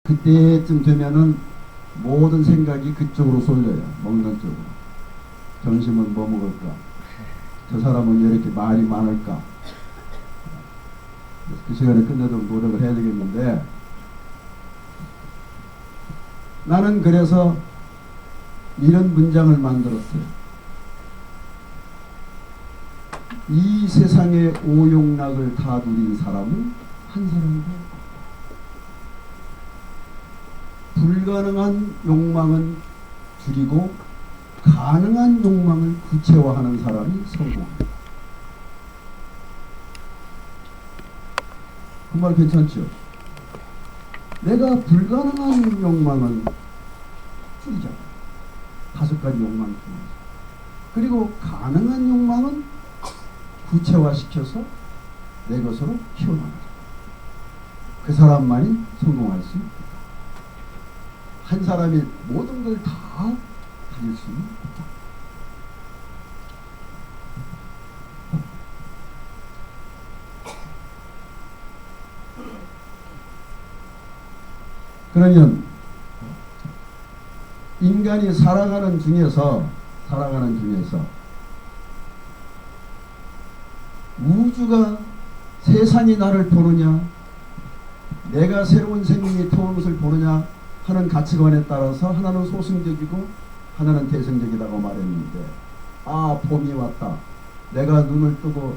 그때쯤 되면은 모든 생각이 그쪽으로 쏠려요. 먹는 쪽으로. 점심은 뭐 먹을까? 저 사람은 왜 이렇게 말이 많을까? 그 시간에 끝내도록 노력을 해야 되겠는데, 나는 그래서 이런 문장을 만들었어요. 이 세상의 오용락을 다 누린 사람은 한 사람도 불가능한 욕망은 줄이고 가능한 욕망을 구체화하는 사람이 성공합니다. 그 말 괜찮죠? 내가 불가능한 욕망은 줄이자. 5가지 욕망 중에서. 그리고 가능한 욕망은 구체화시켜서 내 것으로 키워나가자. 그 사람만이 성공할 수 있다. 한 사람이 모든 걸 다 가질 수는 없다. 그러면 인간이 살아가는 중에서 우주가 세상이 나를 보느냐, 내가 새로운 생명이 터오는 것을 보느냐 하는 가치관에 따라서 하나는 소승적이고 하나는 대승적이라고 말했는데, 아, 봄이 왔다. 내가 눈을 뜨고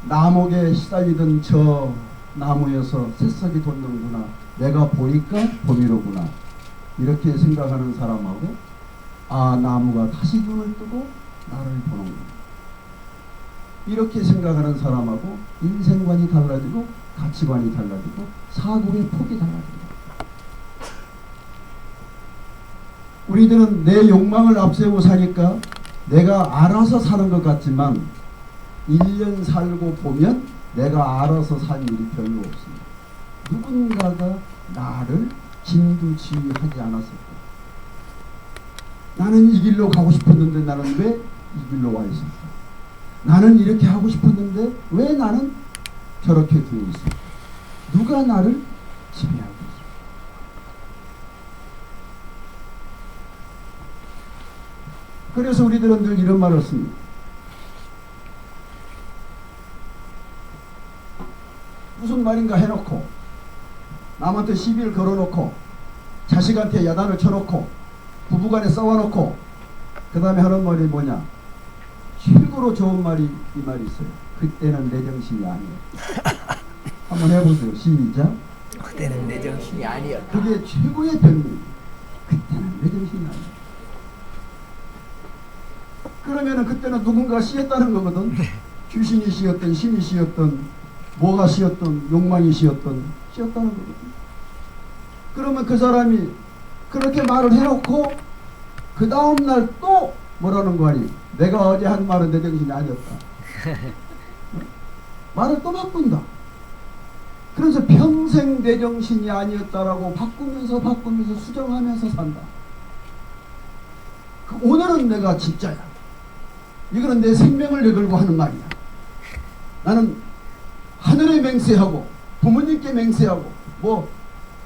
나목에 시달리던 저 나무에서 새싹이 돋는구나. 내가 보니까 봄이로구나. 이렇게 생각하는 사람하고, 아, 나무가 다시 눈을 뜨고 나를 보는구나. 이렇게 생각하는 사람하고 인생관이 달라지고 가치관이 달라지고 사고의 폭이 달라집니다. 우리들은 내 욕망을 앞세우고 사니까 내가 알아서 사는 것 같지만 1년 살고 보면 내가 알아서 산 일이 별로 없습니다. 누군가가 나를 진두지휘하지 않았을까? 나는 이 길로 가고 싶었는데 나는 왜 이 길로 와 있을까? 나는 이렇게 하고 싶었는데 왜 나는 저렇게 되어 있을까? 누가 나를 지배하고 있을까? 그래서 우리들은 늘 이런 말을 씁니다. 무슨 말인가 해놓고 남한테 시비를 걸어놓고 자식한테 야단을 쳐놓고 부부간에 싸워놓고 그 다음에 하는 말이 뭐냐? 최고로 좋은 말이 이 말이 있어요. 그때는 내 정신이 아니었다. 한번 해보세요. 시작. 그때는 내 정신이 아니었다. 그게 최고의 변명. 그때는 내 정신이 아니었다. 그러면은 그때는 누군가 씌었다는 거거든. 귀신이 씌었던 신이 씌었던 뭐가 씌었던 욕망이 씌었던 씌었다는 거거든. 그러면 그 사람이 그렇게 말을 해놓고 그 다음날 또 뭐라는 거 아니? 내가 어제 한 말은 내 정신이 아니었다. 말을 또 바꾼다. 그래서 평생 내 정신이 아니었다라고 바꾸면서 수정하면서 산다. 오늘은 내가 진짜야. 이거는 내 생명을 내걸고 하는 말이야. 나는 하늘에 맹세하고 부모님께 맹세하고 뭐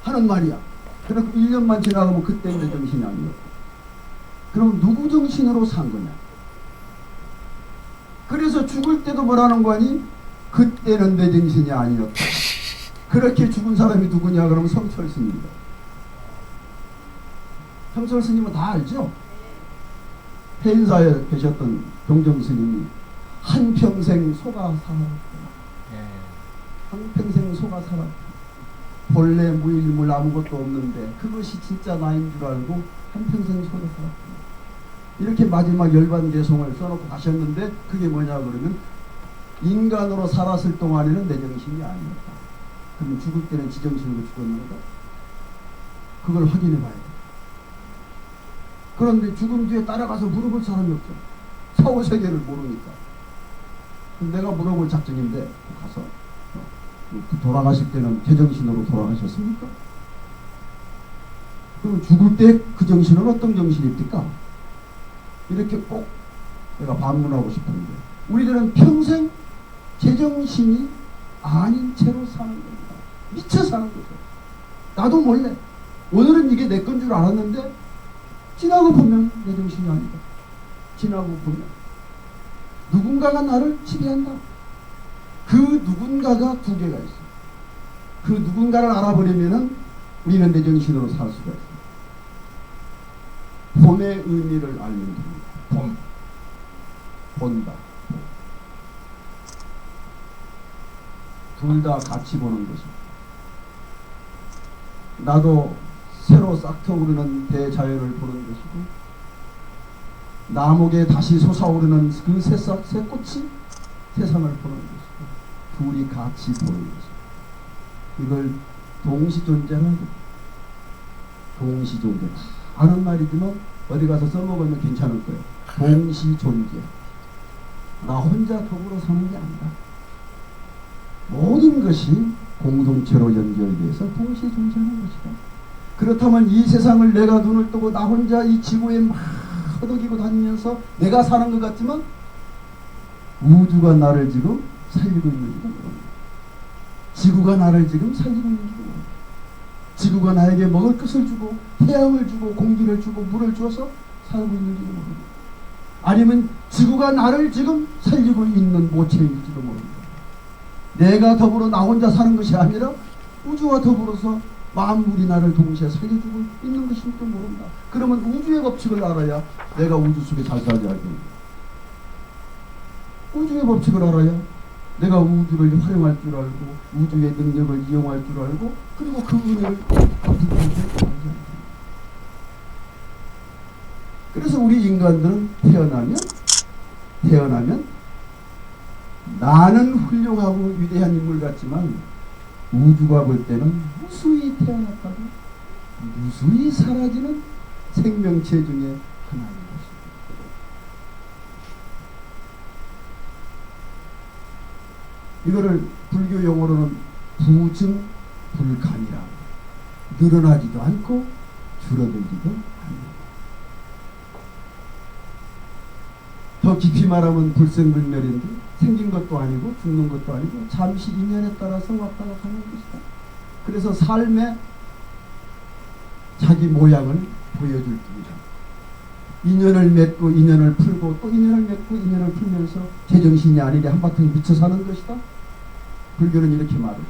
하는 말이야. 그리고 1년만 지나가면 그때 내 정신이 아니었다. 그럼 누구 정신으로 산 거냐? 그래서 죽을 때도 뭐라는 거니? 그때는 내 정신이 아니었다. 그렇게 죽은 사람이 누구냐? 그러면 성철 스님입니다. 성철 스님은 다 알죠? 해인사에 계셨던 동정 스님이 한평생 속아 살았다. 한평생 속아 살았다. 본래 무일물 아무것도 없는데 그것이 진짜 나인 줄 알고 한평생 속아 살았다. 이렇게 마지막 열반 개송을 써놓고 가셨는데 그게 뭐냐 그러면 인간으로 살았을 동안에는 내 정신이 아니었다. 그럼 죽을 때는 지정신으로 죽었는가? 그걸 확인해 봐야 돼. 그런데 죽음 뒤에 따라가서 물어볼 사람이 없죠. 사후세계를 모르니까. 내가 물어볼 작정인데 가서 돌아가실 때는 제정신으로 돌아가셨습니까? 그럼 죽을 때 그 정신은 어떤 정신입니까? 이렇게 꼭 내가 반문하고 싶은데 우리들은 평생 제정신이 아닌 채로 사는 겁니다. 미쳐 사는 거죠. 나도 몰래. 오늘은 이게 내 건 줄 알았는데 지나고 보면 내 정신이 아니다. 지나고 보면 누군가가 나를 지배한다. 그 누군가가 두 개가 있어. 그 누군가를 알아버리면은 우리는 내 정신으로 살 수가 있어. 봄의 의미를 알면 됩니다. 봄. 본다. 둘 다 같이 보는 것입니다. 나도 새로 싹트오르는 대자연을 보는 것이고, 나목에 다시 솟아오르는 그 새꽃이 세상을 보는 것이고, 둘이 같이 보는 것입니다. 이걸 동시존재라고. 동시존재. 아는 말이지만 어디 가서 써먹으면 괜찮을 거예요. 동시존재. 나 혼자 더불어 사는 게 아니라 모든 것이 공동체로 연결돼서 동시에 존재하는 것이다. 그렇다면 이 세상을 내가 눈을 뜨고 나 혼자 이 지구에 막 허덕이고 다니면서 내가 사는 것 같지만 우주가 나를 지금 살리고 있는지도 모릅니다. 지구가 나를 지금 살리고 있는지도 모릅니다. 지구가 나에게 먹을 것을 주고 태양을 주고 공기를 주고 물을 주어서 살고 있는지도 모릅니다. 아니면 지구가 나를 지금 살리고 있는 모체일지도 모릅니다. 내가 더불어 나 혼자 사는 것이 아니라 우주와 더불어서 만물이 나를 동시에 살려주고 있는 것일지도 모른다. 그러면 우주의 법칙을 알아야 내가 우주 속에 잘 살지 알게 됩니다. 우주의 법칙을 알아야 내가 우주를 활용할 줄 알고 우주의 능력을 이용할 줄 알고 그리고 그 은혜를 갚을 줄 알게 됩니다. 그래서 우리 인간들은 태어나면 나는 훌륭하고 위대한 인물 같지만 우주가 볼 때는 무수히 태어났다가 무수히 사라지는 생명체 중에 하나인 것입니다. 이거를 불교 용어로는 부증불감이라고. 늘어나지도 않고 줄어들지도 않는다. 더 깊이 말하면 불생불멸인데 생긴 것도 아니고 죽는 것도 아니고 잠시 인연에 따라서 왔다가 가는 것이다. 그래서 삶에 자기 모양을 보여줄 뿐이다. 인연을 맺고 인연을 풀고 또 인연을 맺고 인연을 풀면서 제정신이 아니래 한바탕 미쳐 사는 것이다. 불교는 이렇게 말을 하죠.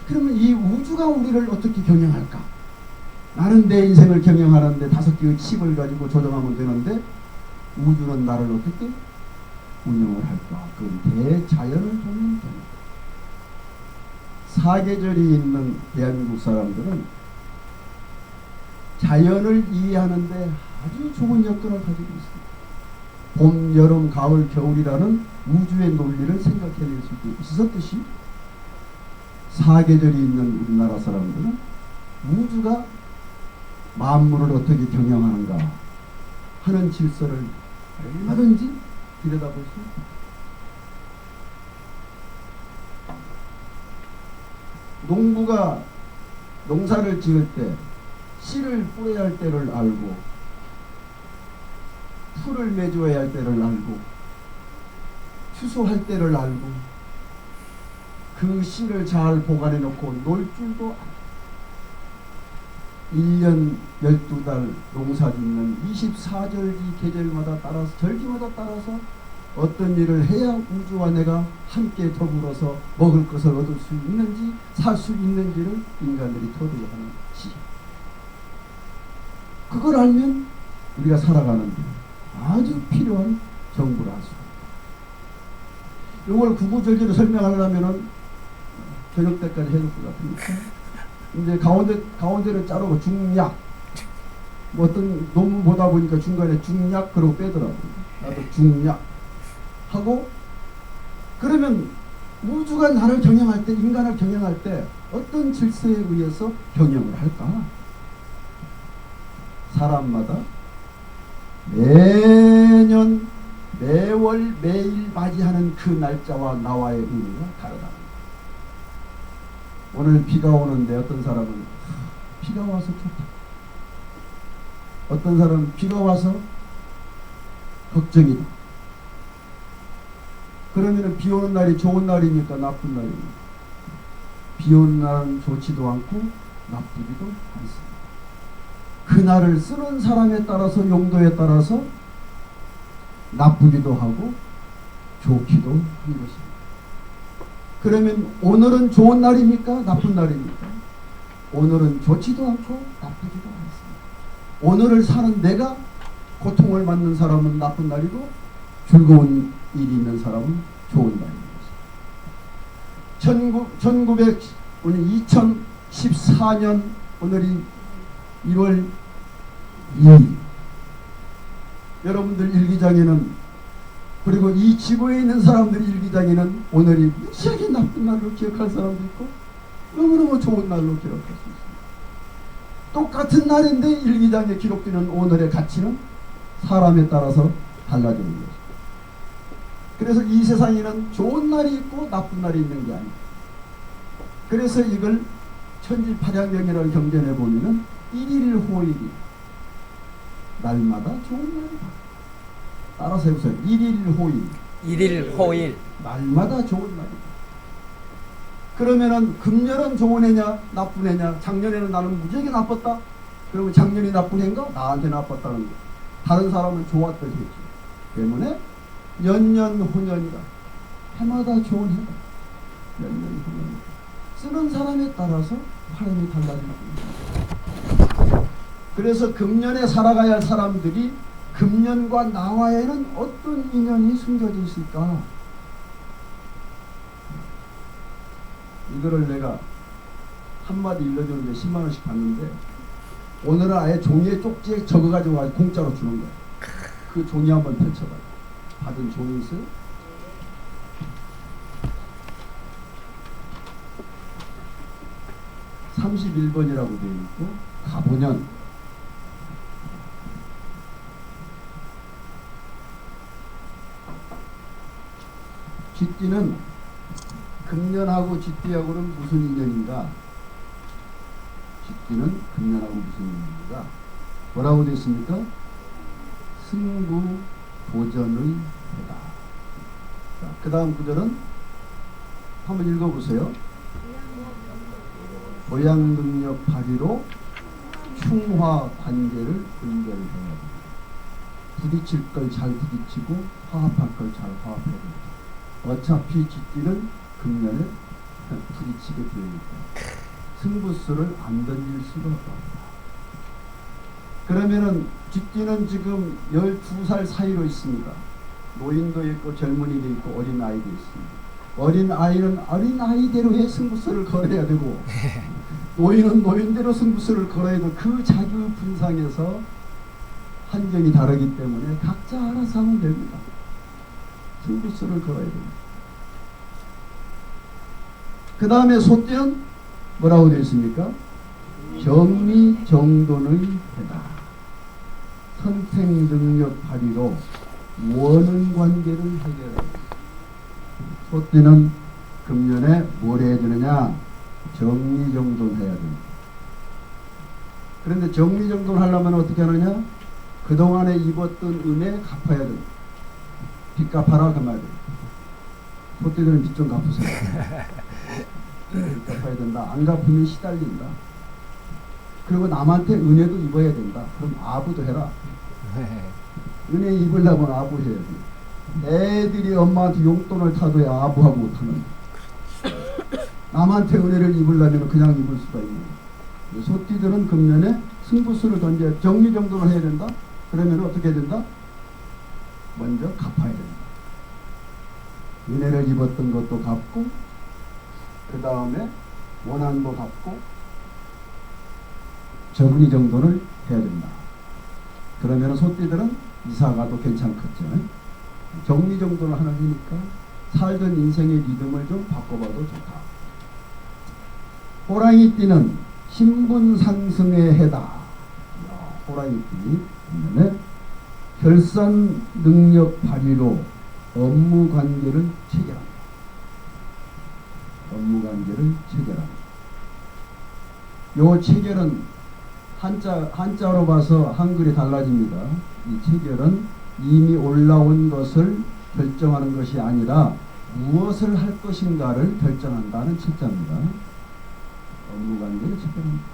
그러면 이 우주가 우리를 어떻게 경영할까? 나는 내 인생을 경영하는데 5개의 칩을 가지고 조정하면 되는데 우주는 나를 어떻게 운영을 할까? 그건 대자연을 보면 됩니다. 사계절이 있는 대한민국 사람들은 자연을 이해하는데 아주 좋은 여건을 가지고 있습니다. 봄, 여름, 가을, 겨울이라는 우주의 논리를 생각해낼 수 있었듯이 사계절이 있는 우리나라 사람들은 우주가 만물을 어떻게 경영하는가 하는 질서를 얼마든지 들여다볼 수 있다. 농부가 농사를 지을 때 씨를 뿌려야 할 때를 알고 풀을 매줘야 할 때를 알고 추수할 때를 알고 그 씨를 잘 보관해 놓고 놀 줄도 알고 1년 12달 농사 짓는 24절기 계절마다 따라서 절기마다 따라서 어떤 일을 해야 우주와 내가 함께 더불어서 먹을 것을 얻을 수 있는지 살 수 있는지를 인간들이 토대하는 시. 그걸 알면 우리가 살아가는데 아주 필요한 정보를 알 수 있다. 이걸 구구절절히 설명하려면은 저녁 때까지 해줄 것 같으니까 이제 가운데를 자르고 중약 뭐 어떤 논문 보다 보니까 중간에 중약 그러고 빼더라고요. 나도 중약 하고 그러면 우주가 나를 경영할 때 인간을 경영할 때 어떤 질서에 의해서 경영을 할까? 사람마다 매년 매월 매일 맞이하는 그 날짜와 나와의 의미가 다르다. 오늘 비가 오는데 어떤 사람은 비가 와서 좋다. 어떤 사람은 비가 와서 걱정이다. 그러면 비 오는 날이 좋은 날입니까? 나쁜 날입니까? 비 오는 날은 좋지도 않고 나쁘지도 않습니다. 그날을 쓰는 사람에 따라서 용도에 따라서 나쁘기도 하고 좋기도 한 것입니다. 그러면 오늘은 좋은 날입니까? 나쁜 날입니까? 오늘은 좋지도 않고 나쁘지도 않습니다. 오늘을 사는 내가 고통을 받는 사람은 나쁜 날이고 즐거운 일이 있는 사람은 좋은 날입니다. 오늘 2014년 오늘이 1월 2일 여러분들 일기장에는 그리고 이 지구에 있는 사람들 일기장에는 오늘이 무지하게 나쁜 날로 기억할 사람도 있고 너무너무 좋은 날로 기억할 수 있습니다. 똑같은 날인데 일기장에 기록되는 오늘의 가치는 사람에 따라서 달라지는 것입니다. 그래서 이 세상에는 좋은 날이 있고 나쁜 날이 있는 게 아니에요. 그래서 이걸 천지팔약령이라고 경전해 보면은 1일 호일이 날마다 좋은 날이다. 따라서 해보세요. 1일 호일. 1일 호일. 날마다 좋은 날이다. 그러면은 금년은 좋은 해냐 나쁜 해냐, 작년에는 나는 무지하게 나빴다. 그러면 작년이 나쁜 해인가? 나한테 나빴다는 거. 다른 사람은 좋았던 해지. 때문에 연년호년이다. 해마다 좋은 해다. 연년호년이다. 쓰는 사람에 따라서 바람이 달라집니다. 그래서 금년에 살아가야 할 사람들이 금년과 나와에는 어떤 인연이 숨겨져 있을까? 이거를 내가 한마디 일러주는데 10만원씩 받는데 오늘은 아예 종이에 쪽지에 적어가지고 공짜로 주는 거야. 그 종이 한번 펼쳐봐요. 받은 종이 있어요? (31번이라고 되어 있고) 가보년 쥐띠는 금년하고 쥐띠하고는 무슨 인연인가? 쥐띠는 금년하고 무슨 인연인가? 뭐라고 되어 있습니까? 승부 도전의 해다. 그 다음 구절은 한번 읽어보세요. 보양 능력 발휘로 충화 관계를 분별해야 됩니다. 부딪힐 걸 잘 부딪히고 화합할 걸 잘 화합해야 됩니다. 어차피 쥐띠는 금년에 부딪히게 되니까 승부수를 안 던질 수가 없다. 그러면은 쥐띠는 지금 12살 사이로 있습니다. 노인도 있고 젊은이도 있고 어린아이도 있습니다. 어린아이는 어린아이대로의 승부수를 걸어야 되고 노인은 노인대로 승부수를 걸어야 되고 그 자기 분상에서 환경이 다르기 때문에 각자 알아서 하면 됩니다. 승부수를 걸어야 됩니다. 그 다음에 소띠는 뭐라고 되어 있습니까? 정리정돈의 해다. 선택 능력 발휘로 원은 관계를 해결해야 됩니다. 소띠는 금년에 뭘 해야 되느냐? 정리정돈 해야 됩니다. 그런데 정리정돈 하려면 어떻게 하느냐? 그동안에 입었던 은혜 갚아야 됩니다. 빚 갚아라 그 말이에요. 소띠들은 빚 좀 갚으세요. 빚 갚아야 된다. 안 갚으면 시달린다. 그리고 남한테 은혜도 입어야 된다. 그럼 아부도 해라. 은혜 입으려면 아부해야 돼. 애들이 엄마한테 용돈을 타도야 아부하고 못하는. 남한테 은혜를 입으려면 그냥 입을 수가 있는. 소띠들은 금년에 승부수를 던져 정리정돈을 해야 된다. 그러면 어떻게 해야 된다? 먼저 갚아야 된다. 은혜를 입었던 것도 갚고 그 다음에 원한도 갚고 정리정돈을 해야 된다. 그러면 소띠들은 이사가도 괜찮겠죠. 정리정돈을 하나 하니까 살던 인생의 리듬을 좀 바꿔봐도 좋다. 호랑이띠는 신분 상승의 해다. 호랑이띠 결산 능력 발휘로 업무 관계를 체결합니다. 업무 관계를 체결합니다. 요 체결은 한자로 봐서 한글이 달라집니다. 이 체결은 이미 올라온 것을 결정하는 것이 아니라 무엇을 할 것인가를 결정한다는 책자입니다. 업무 관계를 체결합니다.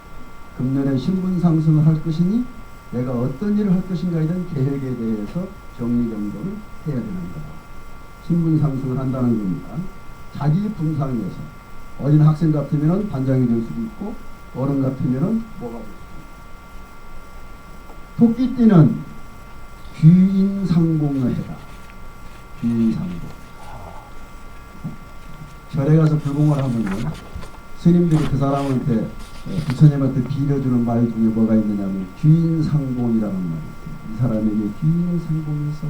금년에 신분 상승을 할 것이니 내가 어떤 일을 할 것인가에 대한 계획에 대해서 정리정돈을 해야 되는 거다. 신분 상승을 한다는 겁니다. 자기 분상에서 어린 학생 같으면 반장이 될 수도 있고 어른 같으면 뭐가 될 수도 있고 토끼띠는 귀인상봉을 해라. 귀인상봉. 절에 가서 불공을 하면요 스님들이 그 사람한테 부처님한테 빌어주는 말 중에 뭐가 있느냐면 귀인상봉이라는 말이 있어요. 이 사람에게 귀인상봉에서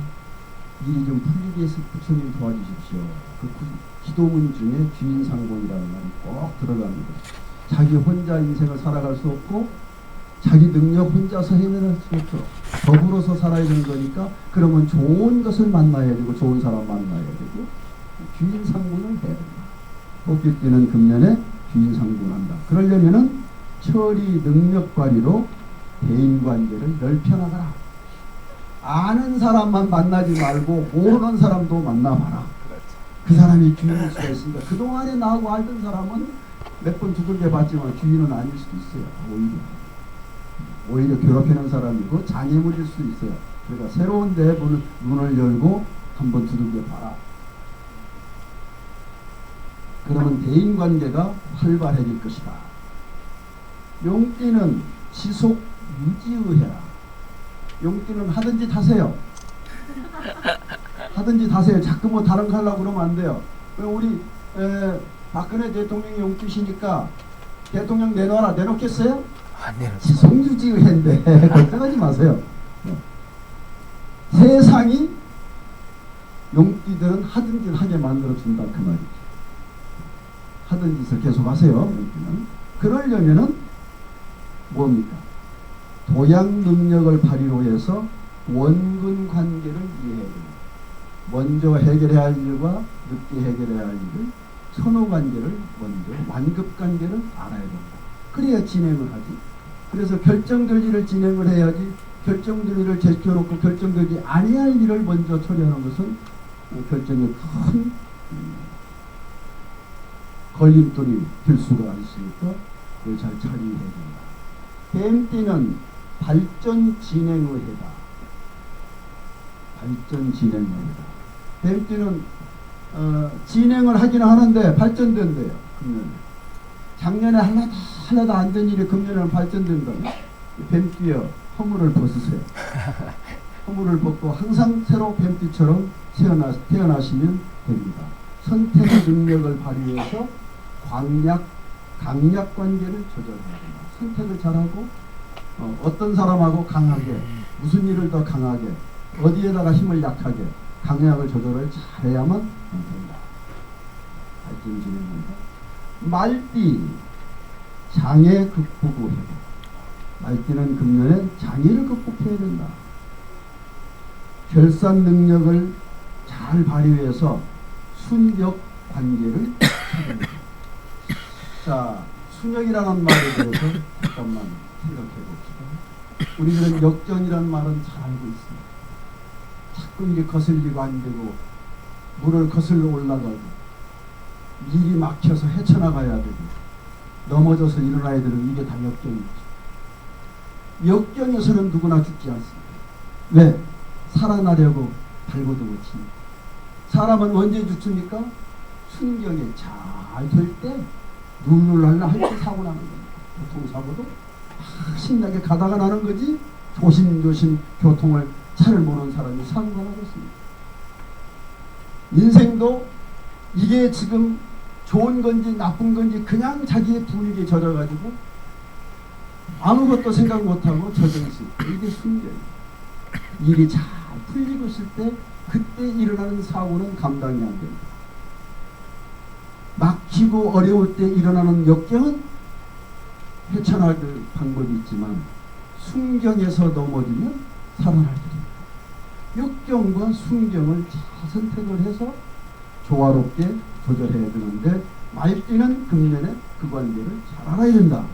일이 좀 풀리게 해서 부처님 도와주십시오. 그 기도문 중에 귀인상봉이라는 말이 꼭 들어갑니다. 자기 혼자 인생을 살아갈 수 없고 자기 능력 혼자서 해내는 수 없어. 더불어서 살아야 되는 거니까 그러면 좋은 것을 만나야 되고 좋은 사람 만나야 되고 귀인상봉을 해야 된다. 토끼띠는 금년에 귀인상봉한다. 그러려면은 처리 능력 발휘로 대인관계를 넓혀나가라. 아는 사람만 만나지 말고 모르는 사람도 만나봐라. 그 사람이 귀인일 수가 있으니까 그동안에 나하고 알던 사람은 몇 번 두들겨 봤지만 귀인은 아닐 수도 있어요. 오히려 괴롭히는 사람이고 장애물일 수 있어요. 그러니까 새로운 데 문을 열고 한번 두들겨 봐라. 그러면 대인관계가 활발해질 것이다. 용띠는 지속 유지의해라. 용띠는 하던 짓 하세요. 하던 짓 하세요. 자꾸 뭐 다른 거 하려고 그러면 안 돼요. 우리 박근혜 대통령이 용띠시니까 대통령 내놔라. 내놓겠어요? 안 내놓죠. 지속 유지의해인데 걱정하지 마세요. 세상이 용띠들은 하던 짓 하게 만들어준다 그 말이죠. 하던 짓을 계속 하세요. 그러려면은 뭡니까? 도양 능력을 발휘로 해서 원근 관계를 이해해야 됩니다. 먼저 해결해야 할 일과 늦게 해결해야 할 일을 선호 관계를 먼저 완급 관계를 알아야 된다. 그래야 진행을 하지. 그래서 결정될 일을 진행을 해야지 결정될 일을 제껴놓고 결정되지 아니할 일을 먼저 처리하는 것은 결정에 큰 걸림돌이 될 수가 있으니까 그걸 잘 처리해야 된다. 뱀띠는 발전 진행을 해다. 발전 진행을 해다. 뱀띠는 진행을 하기는 하는데 발전된대요. 금년에. 작년에 하나도 안 된 일이 금년에는 발전된다. 뱀띠여 허물을 벗으세요. 허물을 벗고 항상 새로 뱀띠처럼 태어나시면 됩니다. 선택 능력을 발휘해서 강약 관계를 조절해야 됩니다. 선택을 잘하고 어떤 사람하고 강하게 무슨 일을 더 강하게 어디에다가 힘을 약하게 강약을 조절을 잘해야만 된다. 발전 진행한다. 말띠 장애 극복을 해야 된다. 말띠는 금년에 장애를 극복해야 된다. 결산 능력을 잘 발휘해서 순역 관계를 찾아낸다. 자, 순역이라는 말에 대해서 잠깐만 생각해 봅시다. 우리들은 역전이라는 말은 잘 알고 있습니다. 자꾸 이게 거슬리고 안 되고 물을 거슬러 올라가고 일이 막혀서 헤쳐나가야 되고 넘어져서 일어나야 되는 이게 다 역경이죠. 역경에서는 누구나 죽지 않습니다. 왜? 살아나려고 발버둥을 칩니다. 사람은 언제 죽습니까? 순경에 잘 될 때 룰루랄라 할 때 사고 나는 겁니다. 교통사고도 신나게 가다가 나는 거지 조심조심 교통을 차를 모르는 사람이 사고가 나겠습니다. 인생도 이게 지금 좋은 건지 나쁜 건지 그냥 자기의 분위기에 젖어가지고 아무것도 생각 못하고 젖어있을 때 이게 순경이에요. 일이 잘 풀리고 있을 때 그때 일어나는 사고는 감당이 안 됩니다. 막히고 어려울 때 일어나는 역경은 헤쳐나갈 방법이 있지만 순경에서 넘어지면 살아날 길입니다. 역경과 순경을 잘 선택을 해서 조화롭게 조절해야 되는데 말띠는 금년에 그 관계를 잘 알아야 된다.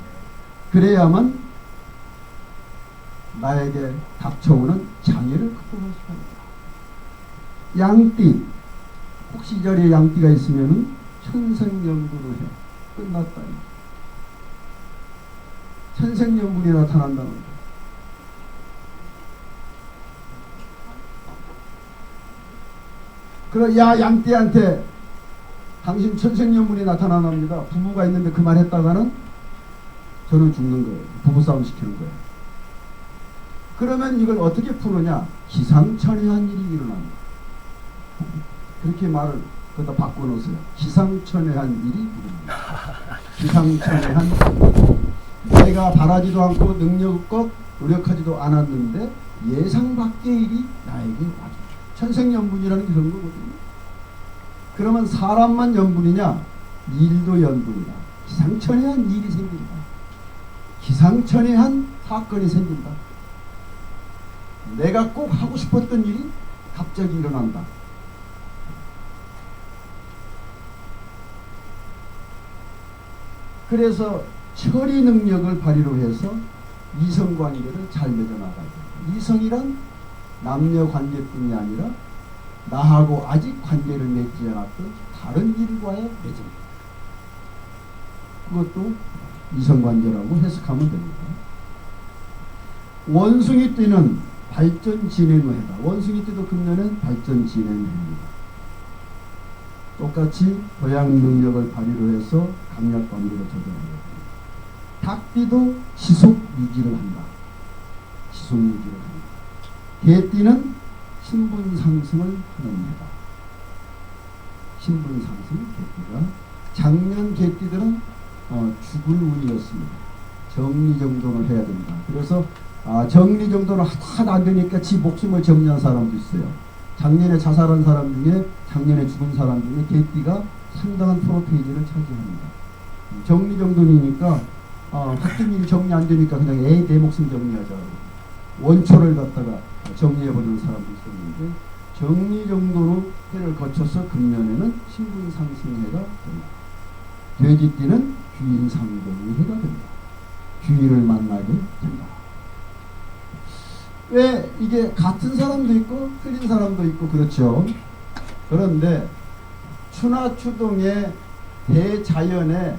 그래야만 나에게 닥쳐오는 장애를 극복할 수가 있다. 양띠 혹시 이 자리에 양띠가 있으면은 천생연분을 해. 끝났다. 천생연분이 나타난다는 거예요. 그래, 야 양띠한테 당신 천생연분이 나타나납니다. 부부가 있는데 그 말 했다가는 저는 죽는 거예요. 부부싸움 시키는 거예요. 그러면 이걸 어떻게 푸느냐? 기상천외한 일이 일어납니다. 그렇게 말을 거기다 바꿔놓으세요. 기상천외한 일이 일어납니다. 기상천외한 내가 바라지도 않고 능력껏 노력하지도 않았는데 예상 밖의 일이 나에게 와줘. 천생연분이라는 게 그런 거거든요. 그러면 사람만 연분이냐? 일도 연분이다. 기상천외한 일이 생긴다. 기상천외한 사건이 생긴다. 내가 꼭 하고 싶었던 일이 갑자기 일어난다. 그래서 처리 능력을 발휘로 해서 이성관계를 잘 맺어나가야 돼. 이성이란 남녀 관계뿐이 아니라 나하고 아직 관계를 맺지 않았던 다른 일과의 맺음. 그것도 이성관계라고 해석하면 됩니다. 원숭이띠는 발전 진행을 해다. 원숭이띠도 금년엔 발전 진행을 합니다. 똑같이 도약 능력을 발휘로 해서 강약 관계를 조정합니다. 닭띠도 지속 유지를 한다. 지속 유지를 한다. 개띠는 신분 상승을 하는 해다. 신분 상승 개띠가 작년 개띠들은 죽을 운이었습니다. 정리정돈을 해야 된다. 그래서 정리정돈을 하다 안 되니까 지 목숨을 정리한 사람도 있어요. 작년에 자살한 사람 중에 작년에 죽은 사람 중에 개띠가 상당한 프로페이지를 차지합니다. 정리정돈이니까 같은 일이 정리 안 되니까 그냥 내 목숨 정리하자. 원초를 갖다가 정리해버리는 사람도 있었는데 정리정돈으로 해를 거쳐서 금년에는 신분상승해가 된다. 돼지띠는 귀인상봉의 해가 된다. 귀인을 만나게 된다. 왜 이게 같은 사람도 있고 틀린 사람도 있고 그렇죠. 그런데 추나추동의 대자연의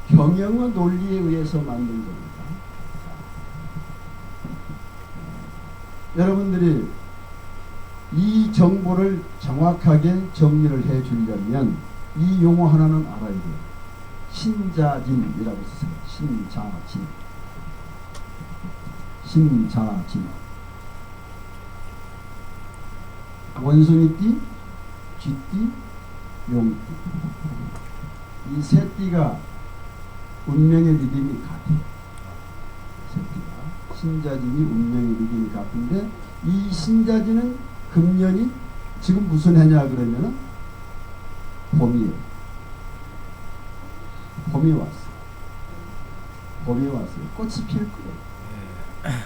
경영의 논리에 의해서 만든 겁니다. 여러분들이 이 정보를 정확하게 정리를 해 주려면 이 용어 하나는 알아야 돼요. 신자진이라고 쓰세요. 신자진. 신자진. 원숭이띠, 쥐띠, 용띠. 이 세 띠가 운명의 리듬이 같아요. 세 띠가. 신자진이 운명의 리듬이 같은데 이 신자진은 금년이 지금 무슨 해냐 그러면은 봄이에요. 봄이 왔어요. 봄이 왔어요. 꽃이 필 거예요.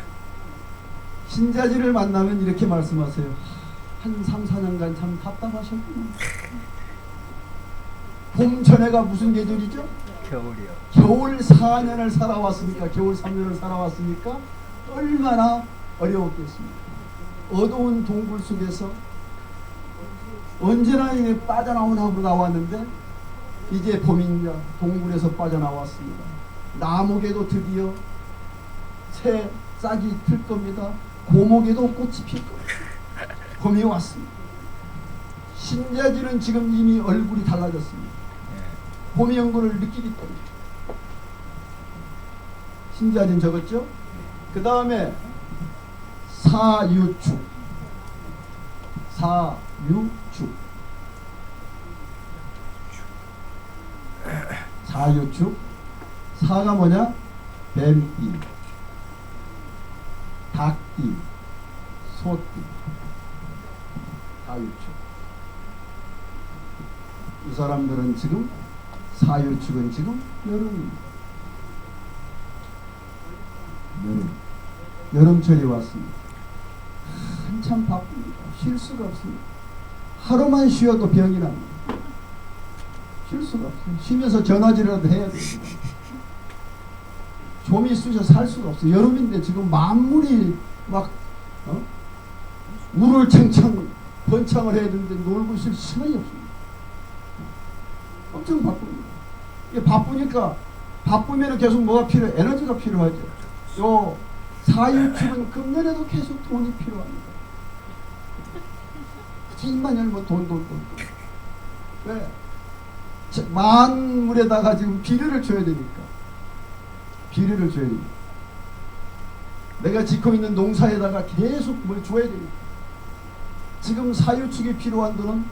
신자진을 만나면 이렇게 말씀하세요. 한 3, 4년간 참 답답하셨구나. 봄 전에가 무슨 계절이죠? 겨울이요. 겨울 4년을 살아왔으니까, 겨울 3년을 살아왔으니까 얼마나 어려웠겠습니까? 어두운 동굴 속에서 언제나 빠져나오나 하고 나왔는데 이제 봄입니다. 동굴에서 빠져나왔습니다. 나목에도 드디어 새 싹이 틀 겁니다. 고목에도 꽃이 필 겁니다. 봄이 왔습니다. 신자지는 지금 이미 얼굴이 달라졌습니다. 봄의 연고를 느끼기 때문에. 신자진 적었죠? 그 다음에 사유축. 사유축. 사유축. 사가 뭐냐? 뱀띠, 닭띠, 소띠. 사유축. 이 사람들은 지금 사유축은 지금 여름입니다. 여름철이 왔습니다. 한참 바쁩니다. 쉴 수가 없습니다. 하루만 쉬어도 병이 납니다. 쉴 수가 없어요. 쉬면서 전화질이라도 해야 됩니다. 좀이 쑤셔 살 수가 없어요. 여름인데 지금 만물이 막 물을 챙창 번창을 해야 되는데 놀고 있을 시간이 없습니다. 엄청 바쁩니다. 이게 바쁘니까 바쁘면 계속 뭐가 필요해? 에너지가 필요하죠. 요 사유축은 금년에도 계속 돈이 필요합니다. 입만 열면 돈. 왜? 만물에다가 지금 비료를 줘야 되니까. 비료를 줘야 되니까. 내가 짓고 있는 농사에다가 계속 뭘 줘야 되니까. 지금 사유축이 필요한 돈은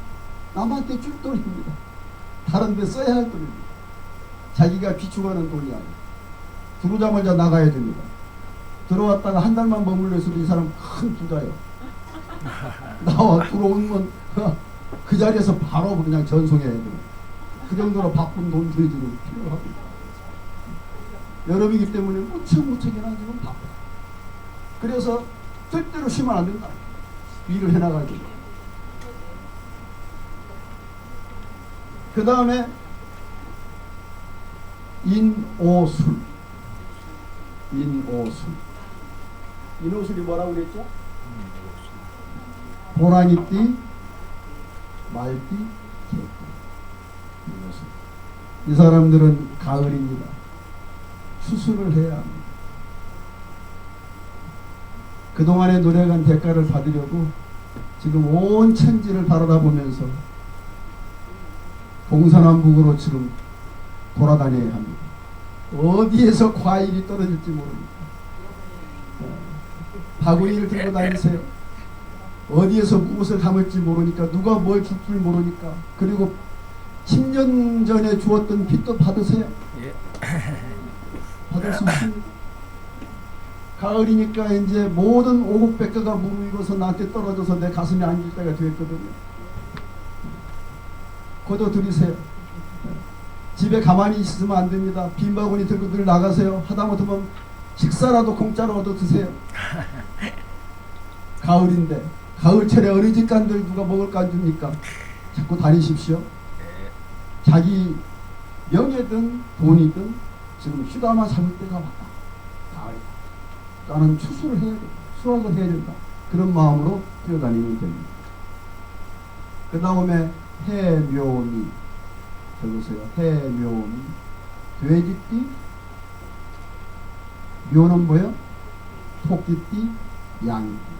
남한테 줄 돈입니다. 다른 데 써야 할 돈입니다. 자기가 비축하는 돈이 아니에요. 들어오자마자 나가야 됩니다. 들어왔다가 한 달만 머물러 있어도 이 사람 큰 부자예요. 나와 들어오면 그 자리에서 바로 그냥 전송해야 돼요. 그 정도로 바쁜 돈들이 지금 필요합니다. 여름이기 때문에 무척무척이나 지금 바빠. 그래서 절대로 쉬면 안 된다. 일을 해나가야 된다. 그 다음에 인오술. 인오술이 뭐라고 그랬죠? 호랑이띠, 말띠, 개띠. 인오술. 이 사람들은 가을입니다. 추수를 해야 합니다. 그동안의 노력한 대가를 받으려고 지금 온 천지를 바라보면서 동서남북으로 지금 돌아다녀야 합니다. 어디에서 과일이 떨어질지 모릅니다. 바구니를 들고 다니세요. 어디에서 무엇을 담을지 모르니까, 누가 뭘 줄 줄 모르니까. 그리고 10년 전에 주었던 빚도 받으세요. 받을 수 있습니다. 가을이니까 이제 모든 오곡백과가 무르익어서 나한테 떨어져서 내 가슴에 안길 때가 됐거든요. 거둬 들이세요. 집에 가만히 있으면 안 됩니다. 빈 바구니 들고 늘 나가세요. 하다못하면 식사라도 공짜로 얻어 드세요. 가을인데, 가을철에 어린이집간들 누가 먹을 거 안 줍니까? 자꾸 다니십시오. 자기 명예든 돈이든 지금 휴가만 잡을 때가 왔다. 가을이다. 나는 추수를 해야 된다. 수확을 해야 된다. 그런 마음으로 뛰어다니면 됩니다. 그 다음에 해묘미. 적으세요. 해묘미. 돼지띠. 묘는 뭐예요? 토끼띠, 양띠.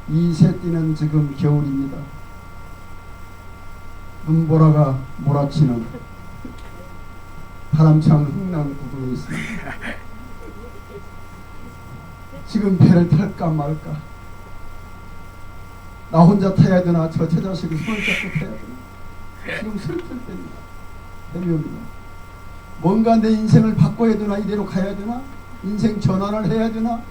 이 세 띠는 지금 겨울입니다. 눈보라가 몰아치는 바람찬 흥남 구동에 있습니다. 지금 배를 탈까 말까. 나 혼자 타야 되나, 저 자식이 손을 잡고 타야 되나. 지금 슬플 때입니다. 해묘입니다. 뭔가 내 인생을 바꿔야 되나, 이대로 가야 되나, 인생 전환을 해야 되나.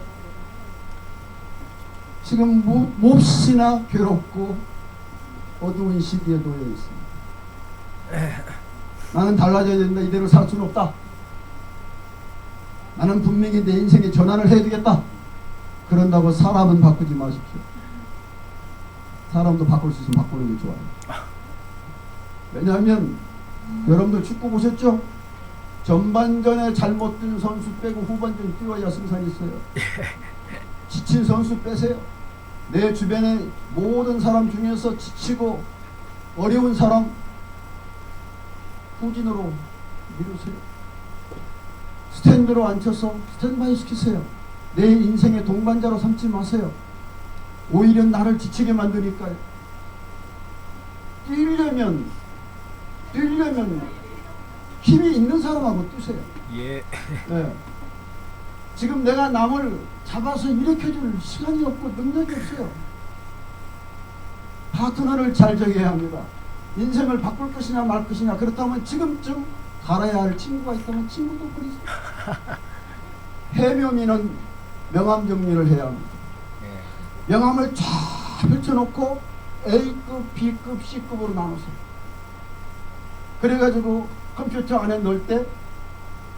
지금 몹시나 괴롭고 어두운 시기에 놓여 있습니다. 나는 달라져야 된다. 이대로 살 수는 없다. 나는 분명히 내 인생의 전환을 해야 되겠다. 그런다고 사람은 바꾸지 마십시오. 사람도 바꿀 수 있으면 바꾸는 게 좋아요. 왜냐하면 여러분들 축구 보셨죠? 전반전에 잘못 뛴 선수 빼고 후반전 뛰어야 승산이 있어요. 지친 선수 빼세요. 내 주변의 모든 사람 중에서 지치고 어려운 사람 후진으로 미루세요. 스탠드로 앉혀서 스탠바이 시키세요. 내 인생의 동반자로 삼지 마세요. 오히려 나를 지치게 만드니까요. 뛰려면 힘이 있는 사람하고 뛰세요. 네. 지금 내가 남을 잡아서 일으켜줄 시간이 없고 능력이 없어요. 파트너를 잘 정해야 합니다. 인생을 바꿀 것이냐 말 것이냐. 그렇다면 지금쯤 갈아야 할 친구가 있다면 친구도 버리세요. 해묘미는 명함 정리를 해야 합니다. 명함을 쫙 펼쳐놓고 A급, B급, C급으로 나누세요. 그래가지고 컴퓨터 안에 넣을 때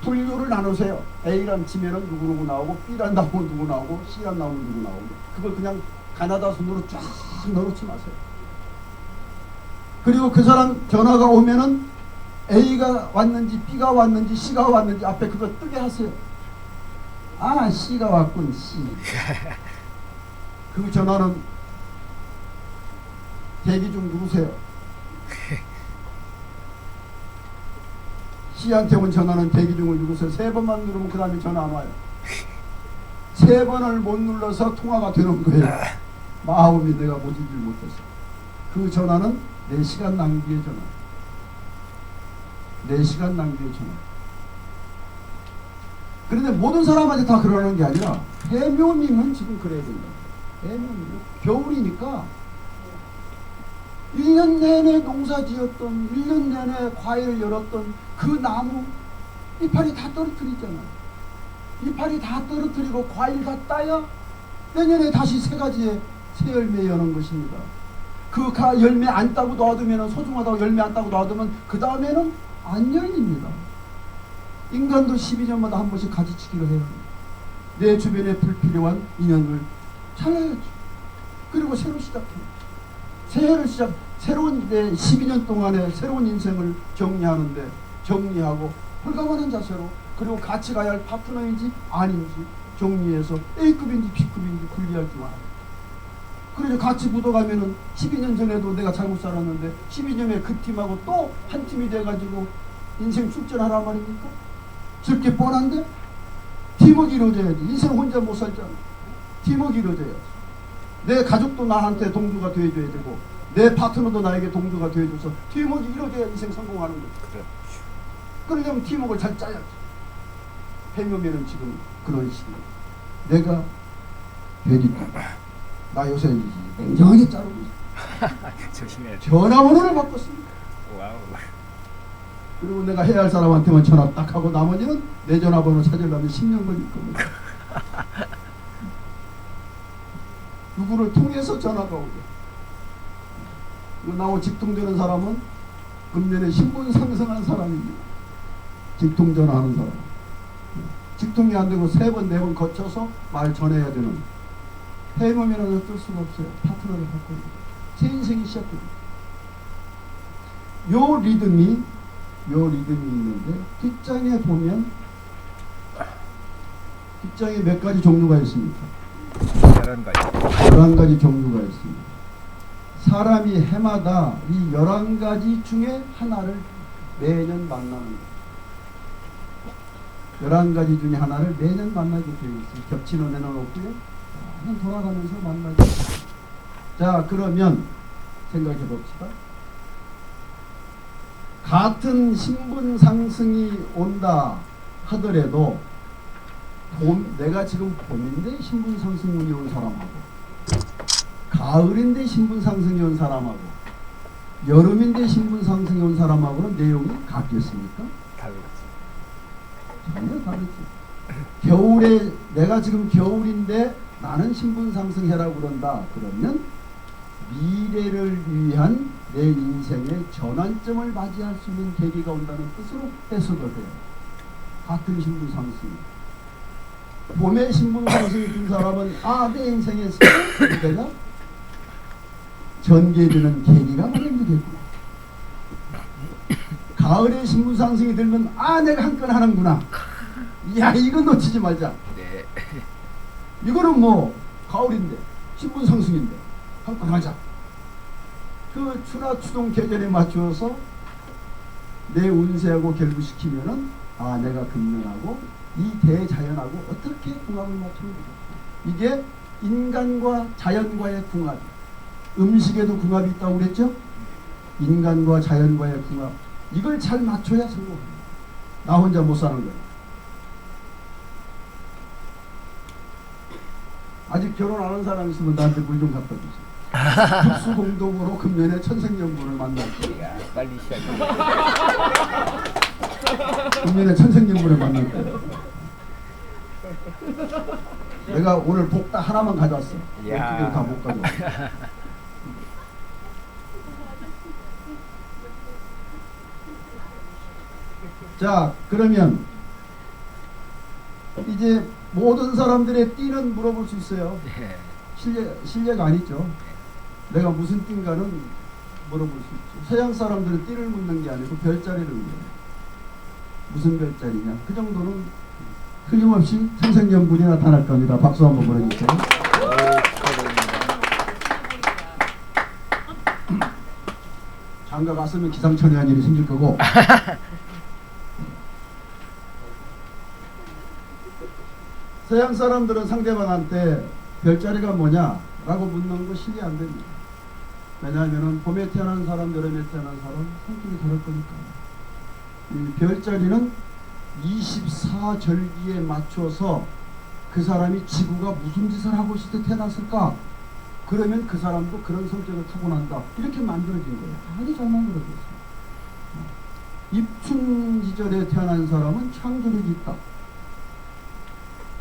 분류를 나누세요. A란 치면은 누구누구 나오고, B란 나오면 누구 나오고, C란 나오면 누구 나오고. 그걸 그냥 가나다 순으로 쫙 넣어놓지 마세요. 그리고 그 사람 전화가 오면은 A가 왔는지 B가 왔는지 C가 왔는지 앞에 그거 뜨게 하세요. 아, C가 왔군, C. 그 전화는 대기 중 누구세요? 씨한테 온 전화는 대기 중을 누르서 3번만 누르면 그 다음에 전화 안 와요. 3번을 못 눌러서 통화가 되는 거예요. 마음이 내가 모지질 못해서. 그 전화는 내 시간 낭비의 전화. 내 시간 낭비의 전화. 그런데 모든 사람한테 다 그러는 게 아니라 해묘님은 지금 그래야 된다. 해묘님 겨울이니까 1년 내내 농사 지었던 1년 내내 과일 열었던 그 나무 이파리 다 떨어뜨리잖아요. 이파리 다 떨어뜨리고 과일 다 따야 내년에 다시 새 가지의 새 열매 여는 것입니다. 그 열매 안 따고 놔두면 소중하다고 열매 안 따고 놔두면 그 다음에는 안 열립니다. 인간도 12년마다 한 번씩 가지치기를 해야 합니다. 내 주변에 불필요한 인연을 잘라야죠. 그리고 새로 시작해요. 새해를 새로운 내 12년 동안의 새로운 인생을 정리하는데 정리하고 홀가분한 자세로 그리고 같이 가야 할 파트너인지 아닌지 정리해서 A급인지 B급인지 분리할 줄 알아요. 그래서 같이 묻어가면은 12년 전에도 내가 잘못 살았는데 12년에 그 팀하고 또 한 팀이 돼가지고 인생 출전하란 말입니까? 저렇게 뻔한데? 팀워크 이루어져야지. 인생 혼자 못 살잖아. 팀워크 이루어져야지. 내 가족도 나한테 동조가 되어줘야 되고 내 파트너도 나에게 동조가 되어줘서 팀워크 이루어져야 인생 성공하는 거지. 그러려면 팀워크를 잘 짜야지. 해묘면은 지금 그런 시기야. 내가 되기 나 요새 냉정하게 자르고 있어. 조심해야 돼. 전화번호를 바꿨습니다. 와우. 그리고 내가 해야 할 사람한테만 전화 딱 하고 나머지는 내 전화번호 찾으려면 10년 걸릴 겁니다. 누구를 통해서 전화가 오게. 나하고 직통되는 사람은 금년에 신분 상승한 사람입니다. 직통 전화하는 사람. 직통이 안 되고 3번, 4번 거쳐서 말 전해야 되는 해보면은 어쩔 수가 없어요. 파트너를 바꿔야 돼요. 새 인생이 시작됩니다. 요 리듬이 있는데 뒷장에 보면 뒷장에 몇 가지 종류가 있습니까? 11가지. 11가지 종류가 있습니다. 사람이 해마다 이 11가지 중에 하나를 매년 만나는 거예요. 11가지 중에 하나를 매년 만나게 되어 있어요. 겹치는 애는 없고요. 한 돌아가면서 만나게 돼요. 자, 그러면 생각해 봅시다. 같은 신분 상승이 온다 하더라도 내가 지금 봄인데 신분 상승운이 온 사람하고 가을인데 신분 상승이 온 사람하고 여름인데 신분 상승이 온 사람하고는 내용이 같겠습니까? 다르지. 전혀 다르지. 겨울에 내가 지금 겨울인데 나는 신분 상승해라고 그런다. 그러면 미래를 위한 내 인생의 전환점을 맞이할 수 있는 계기가 온다는 뜻으로 해석을 해요. 같은 신분 상승. 봄에 신분 상승이 든 사람은 내 인생에서 내가 전개되는 계기가 마련되겠구나. 가을에 신분 상승이 들면 내가 한 건 하는구나. 야, 이거 놓치지 말자. 네. 이거는 뭐 가을인데 신분 상승인데 한 건 하자. 그 추나 추동 계절에 맞추어서 내 운세하고 결부시키면은 내가 금년하고 이 대자연하고 어떻게 궁합을 맞추는 거죠. 이게 인간과 자연과의 궁합. 음식에도 궁합이 있다고 그랬죠. 인간과 자연과의 궁합. 이걸 잘 맞춰야 성공합니다. 나 혼자 못 사는 거예요. 아직 결혼 안 한 사람 있으면 나한테 물 좀 갖다 주세요. 특수공동으로 금년에 천생연분을 만날 거예요. 야, 빨리 시작해. 금년에 천생연분을 만날 거예요. 내가 오늘 복다 하나만 가져왔어. 12개 다 못 가져왔어. 자, 그러면 이제 모든 사람들의 띠는 물어볼 수 있어요. 네. 실례가 아니죠. 내가 무슨 띠인가는 물어볼 수 있죠. 서양 사람들은 띠를 묻는 게 아니고 별자리를 묻어요. 무슨 별자리냐. 그 정도는 틀림없이 천생연분이 나타날 겁니다. 박수 한번 보내주세요. 장가 갔으면 기상천외한 일이 생길 거고 서양 사람들은 상대방한테 별자리가 뭐냐라고 묻는 거 신이 안 됩니다. 왜냐하면 봄에 태어난 사람, 여름에 태어난 사람 성격이 다를 거니까. 이 별자리는 24절기에 맞춰서 그 사람이 지구가 무슨 짓을 하고 있을 때 태어났을까? 그러면 그 사람도 그런 성격을 타고난다. 이렇게 만들어진 거예요. 아주 잘 만들어졌어요. 입춘지절에 태어난 사람은 창조력이 있다.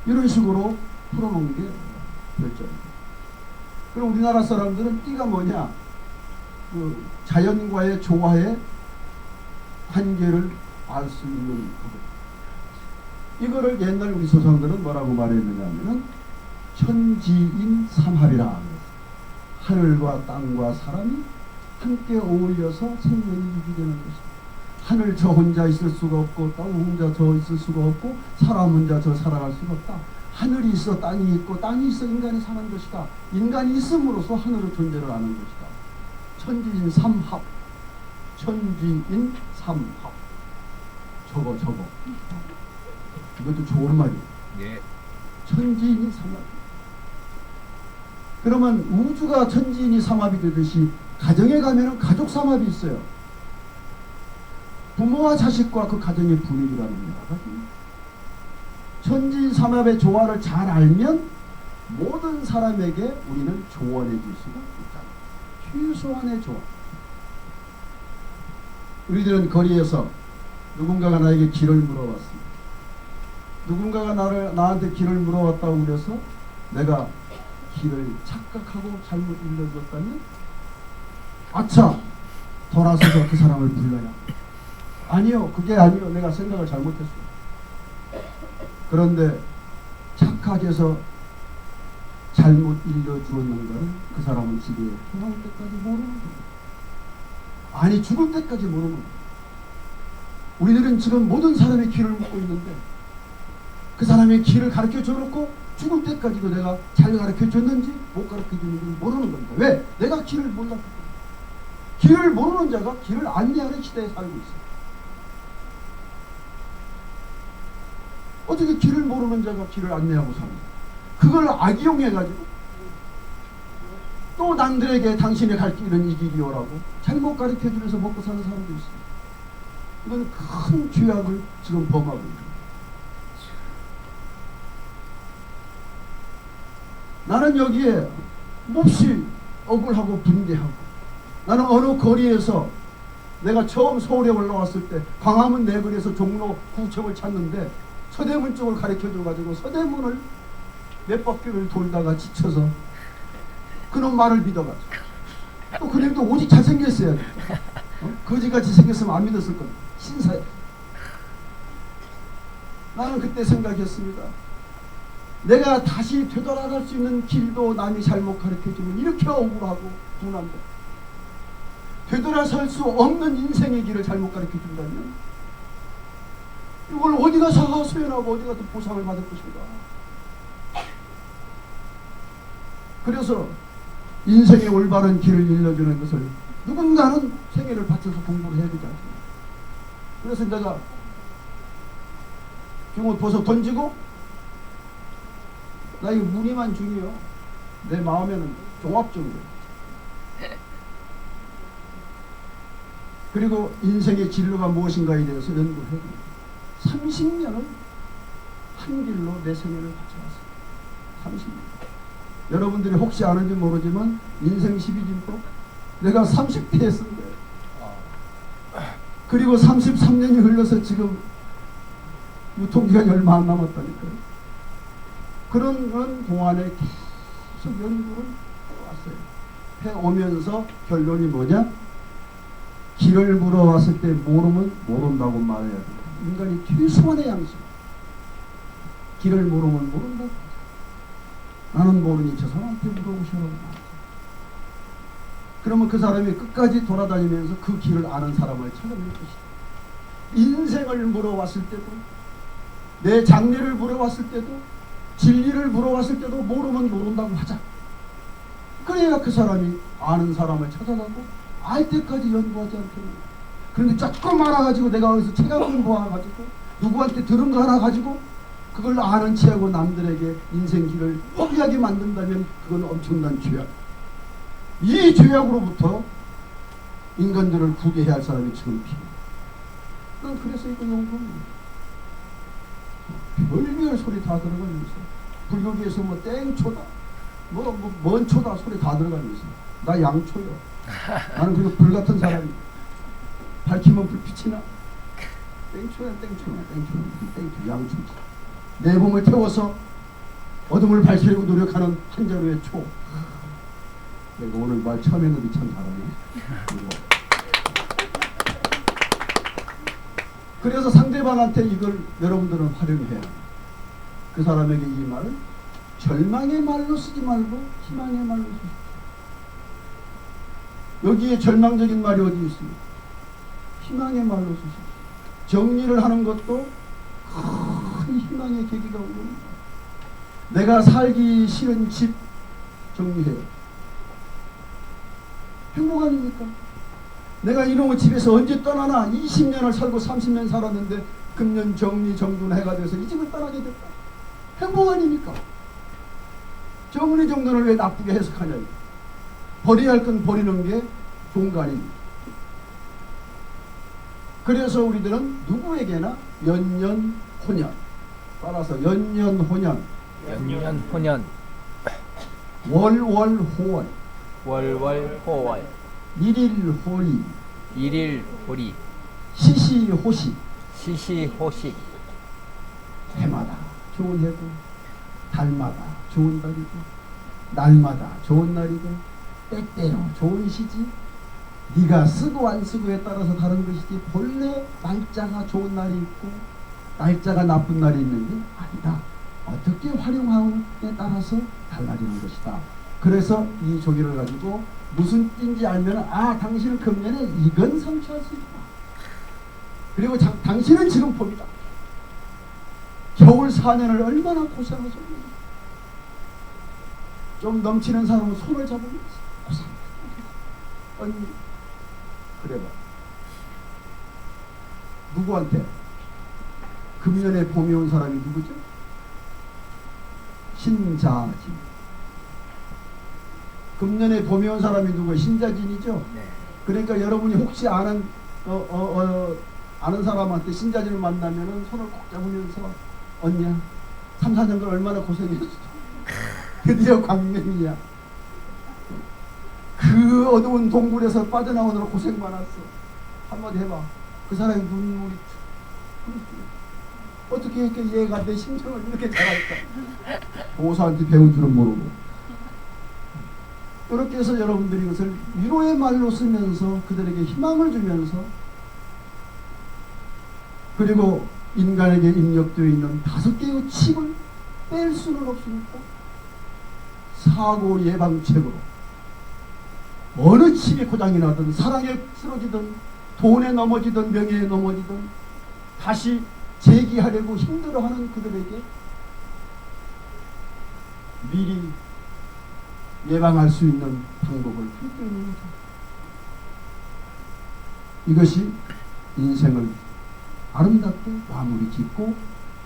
이런 식으로 풀어놓은 게 별자리입니다. 그럼 우리나라 사람들은 띠가 뭐냐? 그 자연과의 조화의 한계를 알 수 있는 것. 이거를 옛날 우리 조상들은 뭐라고 말했느냐 하면은 천지인 삼합이라. 하늘과 땅과 사람이 함께 어울려서 생명이 유지되는 것이다. 하늘 저 혼자 있을 수가 없고 땅 혼자 저 있을 수가 없고 사람 혼자 저 살아갈 수가 없다. 하늘이 있어 땅이 있고 땅이 있어 인간이 사는 것이다. 인간이 있음으로써 하늘의 존재를 아는 것이다. 천지인 삼합. 천지인 삼합. 저거 이것도 좋은 말이에요. 예. 천지인이 삼합. 그러면 우주가 천지인이 삼합이 되듯이 가정에 가면은 가족 삼합이 있어요. 부모와 자식과 그 가정의 분위기라는 거다. 천지인 삼합의 조화를 잘 알면 모든 사람에게 우리는 조언해 줄 수가 있다. 최소한의 조언. 우리들은 거리에서 누군가가 나에게 길을 물어봤습니다. 누군가가 나한테 길을 물어봤다고 그래서 내가 길을 착각하고 잘못 일러줬다면 아차! 돌아서서 그 사람을 불러야. 아니요, 그게 아니요. 내가 생각을 잘못했어요. 그런데 착각해서 잘못 일러주었는 것은 그 사람은 집에 돌아올 때까지 모르는 거예요. 아니, 죽을 때까지 모르는 거예요. 우리들은 지금 모든 사람의 길을 묻고 있는데 그 사람의 길을 가르쳐 줘놓고 죽을 때까지도 내가 잘 가르쳐 줬는지 못 가르쳐 줬는지 모르는 겁니다. 왜? 내가 길을 몰랐기 때문에. 길을 모르는 자가 길을 안내하는 시대에 살고 있어요. 어떻게 길을 모르는 자가 길을 안내하고 사는 거야? 그걸 악용해가지고 또 남들에게 당신이 갈 길은 이 길이오라고 잘못 가르쳐 주면서 먹고 사는 사람도 있어요. 이건 큰 죄악을 지금 범하고 있습니다. 나는 여기에 몹시 억울하고 분개하고, 나는 어느 거리에서 내가 처음 서울에 올라왔을 때 광화문 내거리에서 종로 구청을 찾는데 서대문 쪽을 가르쳐줘가지고 서대문을 몇 바퀴를 돌다가 지쳐서 그놈 말을 믿어가지고, 또 그놈도 오직 잘생겼어야 돼. 거지같이 생겼으면 안 믿었을 거야. 신사야. 나는 그때 생각했습니다. 내가 다시 되돌아갈 수 있는 길도 남이 잘못 가르쳐주면 이렇게 억울하고 분한데, 되돌아설 수 없는 인생의 길을 잘못 가르쳐준다면 이걸 어디 가서 수연하고 어디 가서 보상을 받을 것인가. 그래서 인생의 올바른 길을 일러주는 것을 누군가는 생애를 바쳐서 공부를 해야 되지 않습니까? 그래서 내가 중옷 벗어 던지고, 나 이거 무늬만 중이요. 내 마음에는 종합적으로. 그리고 인생의 진로가 무엇인가에 대해서 연구를 해야 됩니다. 30년을 한 길로 내 생애를 바쳐왔어요. 30년. 여러분들이 혹시 아는지 모르지만 인생 12진법 내가 30대에 쓴 거예요. 그리고 33년이 흘러서 지금 유통기간이 얼마 안 남았다니까요. 그런 동안에 계속 연구를 해왔어요. 해오면서 결론이 뭐냐? 길을 물어왔을 때 모르면 모른다고 말해야 돼요. 인간이 최소한의 양심. 길을 모르면 모른다고. 나는 모르니 저 사람한테 물어보시라고 말하죠. 그러면 그 사람이 끝까지 돌아다니면서 그 길을 아는 사람을 찾아낼 것이다. 인생을 물어왔을 때도, 내 장래를 물어왔을 때도, 진리를 물어왔을 때도 모르면 모른다고 하자. 그래야 그 사람이 아는 사람을 찾아가고 알 때까지 연구하지 않겠느냐. 그런데 조금 알아가지고 내가 어디서 책 한 권 모아가지고 누구한테 들은 거 하나 가지고 그걸 아는 체하고 남들에게 인생 길을 허비하게 만든다면 그건 엄청난 죄악. 이 죄악으로부터 인간들을 구제해야 할 사람이 지금 필요해. 난 그래서 이거 연구합니다. 별별 소리 다 들어가면서 불교계에서 뭐 땡초다 뭔 초다 소리 다 들어가면서 나 양초요. 나는 그리고 불같은 사람이 밝히면 불빛이 나. 땡초야 땡초 양초지. 내 몸을 태워서 어둠을 밝히려고 노력하는 한 자루의 초. 내가 오늘 말 처음 했는데 참 잘하네. 그래서 상대방한테 이걸 여러분들은 활용해야 합니다. 그 사람에게 이 말을 절망의 말로 쓰지 말고 희망의 말로 쓰십시오. 여기에 절망적인 말이 어디 있습니까? 희망의 말로 쓰십시오. 정리를 하는 것도 큰 희망의 계기가 오는 내가 살기 싫은 집 정리해요. 행복 아닙니까? 내가 이놈의 집에서 언제 떠나나 20년을 살고 30년 살았는데 금년 정리 정돈해가 돼서 이 집을 떠나게 됐다. 행복 아닙니까? 정리 정돈을 왜 나쁘게 해석하냐. 버려야 할 건 버리는 게 좋은 거 아닙니까? 그래서 우리들은 누구에게나 연년혼연, 따라서 연년혼연, 연년혼연, 월월호월, 월월호월, 일일호리, 일일호리, 시시호시. 시시호식. 해마다 좋은 해고, 달마다 좋은 달이고, 날마다 좋은 날이고, 때때로 좋은 시지. 네가 쓰고 안 쓰고에 따라서 다른 것이지 본래 날짜가 좋은 날이 있고 날짜가 나쁜 날이 있는데 아니다. 어떻게 활용하느냐에 따라서 달라지는 것이다. 그래서 이 조기를 가지고 무슨 띠인지 알면 아 당신은 금년에 이건 성취할 수 있다. 그리고 당신은 지금 봄이다. 겨울 4년을 얼마나 고생하셨는지. 좀 넘치는 사람은 손을 잡으면서 고생. 언니 그래봐. 누구한테? 금년에 봄이 온 사람이 누구죠? 신자진. 금년에 봄이 온 사람이 누구예요? 신자진이죠? 네. 그러니까 여러분이 혹시 아는 아는 사람한테 신자진을 만나면은 손을 꼭 잡으면서 언니야 3, 4년간 얼마나 고생했어. 드디어 광명이야. 그 어두운 동굴에서 빠져나오느라 고생 많았어. 한마디 해봐. 그 사람이 눈물이 어떻게 이렇게 얘가 내 심정을 이렇게 잘할까. 보호사한테 배운 줄은 모르고. 이렇게 해서 여러분들이 이것을 위로의 말로 쓰면서 그들에게 희망을 주면서 그리고 인간에게 입력되어 있는 5개의 칩을 뺄 수는 없으니까 사고 예방책으로 어느 칩이 고장이 나든 사랑에 쓰러지든 돈에 넘어지든 명예에 넘어지든 다시 재기하려고 힘들어하는 그들에게 미리 예방할 수 있는 방법을 풀어내는 거죠. 이것이 인생을 아름답게 마무리 짓고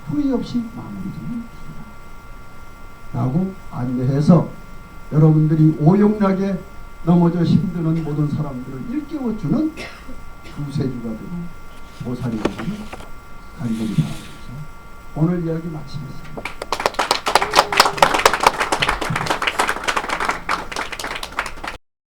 후회 없이 마무리 짓는 길이다 라고 안내해서 여러분들이 오용락에 넘어져 힘드는 모든 사람들을 일깨워주는 구세주가 되고 보살이 되는 간절히 바라면서 오늘 이야기 마치겠습니다.